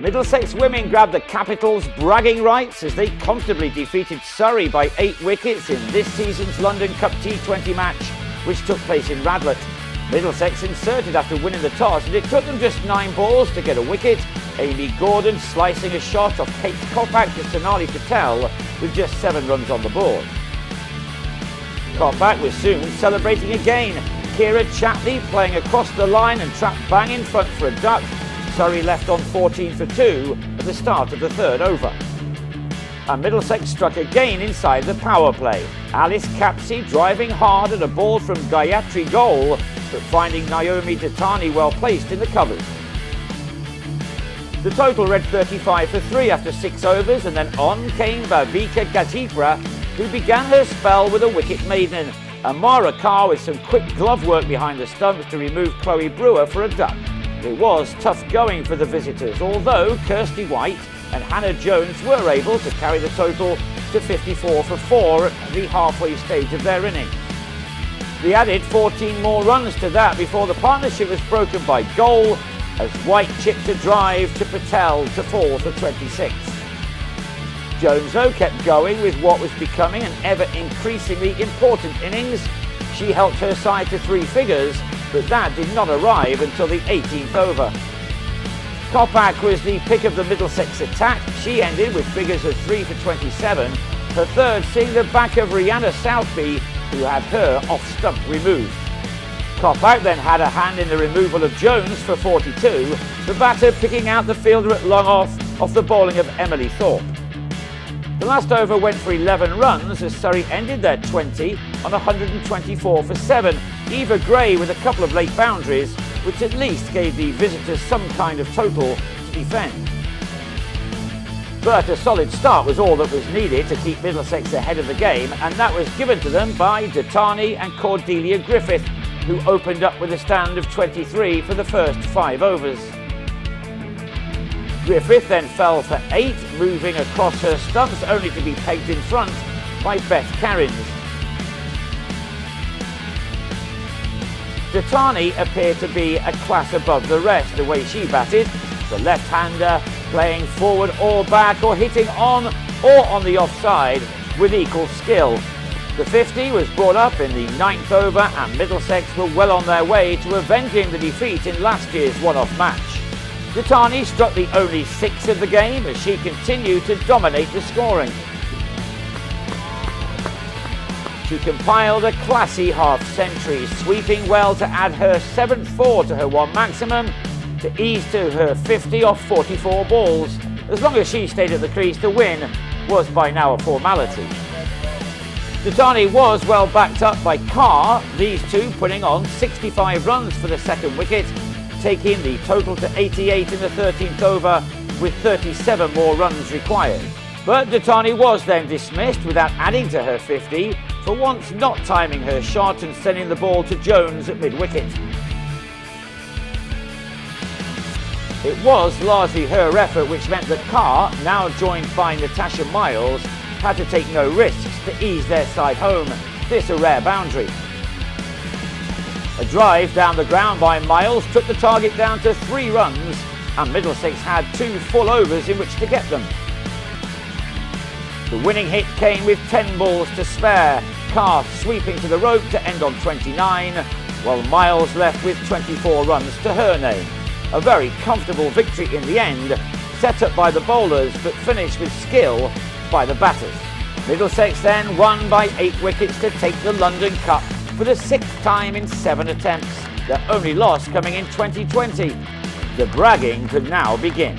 Middlesex women grabbed the capital's bragging rights as they comfortably defeated Surrey by 8 wickets in this season's London Cup T20 match, which took place in Radlett. Middlesex inserted after winning the toss, and it took them just 9 balls to get a wicket. Amy Gordon slicing a shot off Kate Kopak to Sonali Patel with just 7 runs on the board. Kopak was soon celebrating again. Kira Chatley playing across the line and trapped bang in front for a duck. Surrey left on 14 for 2 at the start of the 3rd over. And Middlesex struck again inside the power play. Alice Capsey driving hard at a ball from Gayatri goal, but finding Naomi Datani well placed in the covers. The total read 35 for 3 after 6 overs, and then on came Bhavika Gajipra, who began her spell with a wicket maiden, and Mara Carr with some quick glove work behind the stumps to remove Chloe Brewer for a duck. It was tough going for the visitors, although Kirsty White and Hannah Jones were able to carry the total to 54 for 4 at the halfway stage of their innings. They added 14 more runs to that before the partnership was broken by goal, as White chipped a drive to Patel to fall for 26. Jones, though, kept going with what was becoming an ever increasingly important innings. She helped her side to 3 figures, but that did not arrive until the 18th over. Kopak was the pick of the Middlesex attack. She ended with figures of 3 for 27, her third seeing the back of Rihanna Southby, who had her off-stump removed. Kopak then had a hand in the removal of Jones for 42, the batter picking out the fielder at long off the bowling of Emily Thorpe. The last over went for 11 runs as Surrey ended their 20 on 124 for 7. Eva Gray with a couple of late boundaries, which at least gave the visitors some kind of total to defend. But a solid start was all that was needed to keep Middlesex ahead of the game, and that was given to them by Datani and Cordelia Griffith, who opened up with a stand of 23 for the first 5 overs. Griffith then fell for 8, moving across her stumps only to be pegged in front by Beth Carrins. Datani appeared to be a class above the rest the way she batted, the left-hander playing forward or back or hitting on or on the offside with equal skill. The 50 was brought up in the 9th over, and Middlesex were well on their way to avenging the defeat in last year's one-off match. Datani struck the only 6 of the game as she continued to dominate the scoring. She compiled a classy half-century, sweeping well to add her 7th 4 to her 1 maximum, to ease to her 50 off 44 balls. As long as she stayed at the crease, the win was by now a formality. Datani was well backed up by Carr, these two putting on 65 runs for the 2nd wicket, taking the total to 88 in the 13th over with 37 more runs required. But Datani was then dismissed without adding to her 50, for once not timing her shot and sending the ball to Jones at mid-wicket. It was largely her effort which meant that Carr, now joined by Natasha Miles, had to take no risks to ease their side home, this a rare boundary. A drive down the ground by Miles took the target down to 3 runs, and Middlesex had 2 full overs in which to get them. The winning hit came with 10 balls to spare, Carr sweeping to the rope to end on 29, while Miles left with 24 runs to her name. A very comfortable victory in the end, set up by the bowlers but finished with skill by the batters. Middlesex then won by 8 wickets to take the London Cup for the 6th time in 7 attempts, their only loss coming in 2020. The bragging could now begin.